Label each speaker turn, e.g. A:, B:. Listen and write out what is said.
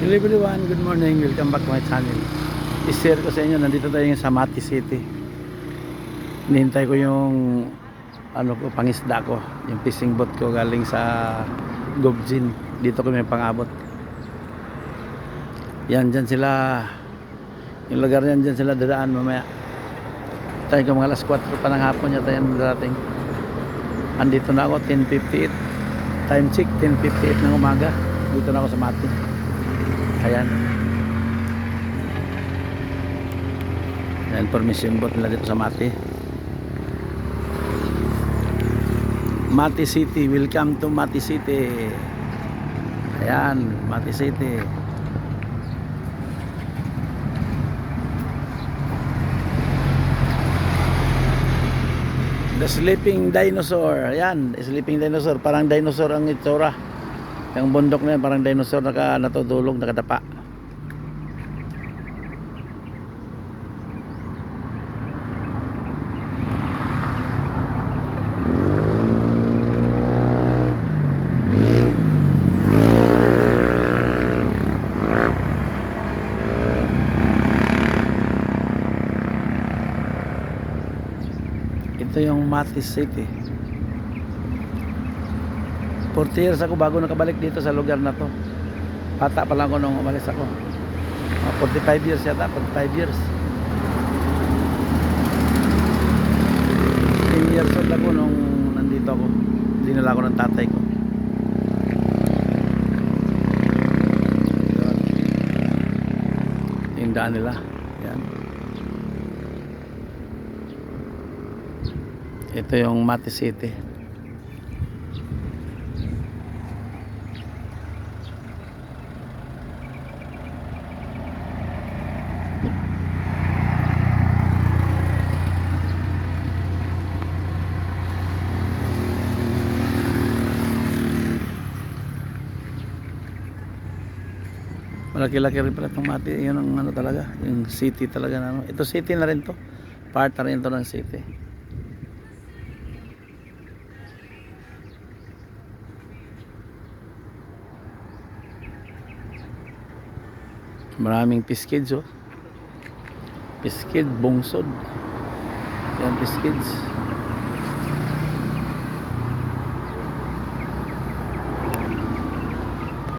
A: Hello everyone, good morning, welcome back to my channel. I-share ko sa inyo, nandito tayo sa Mati City. Hinihintay ko yung pangisda ko, yung fishing boat ko galing sa Gobjin. Dito ko may pangabot. Yan, dyan sila, yung lugar yan, dyan sila dadaan mamaya. Tayo ko mga alas 4 pa ng hapon yata yan darating. Andito na ako, 10:58. Time check, 10:58 ng umaga. Dito na ako sa Mati. Ayan. Ayan, permission boat nila dito sa Mati. Mati City, welcome to Mati City. Ayan, Mati City. The Sleeping Dinosaur. Ayan, Sleeping Dinosaur. Parang dinosaur ang itsura. Yung bundok na yan, parang dinosaur natutulog, nakadapa. Ito yung Mati City. 40 years ako bago nakabalik dito sa lugar na to. Bata pa lang ako nung umalis ako. 45 years yata, 45 years. 10 years old ako nung nandito ako. Dinala ako ng tatay ko. Yung daan nila. Yan. Ito yung Mati City. Malaki-laki rin pala itong Mati. Yun ang talaga, yung city talaga na, ito city na rin to, part na rin to ng city. Maraming piskids, oh. Piskid, bungsod. Yan, piskids.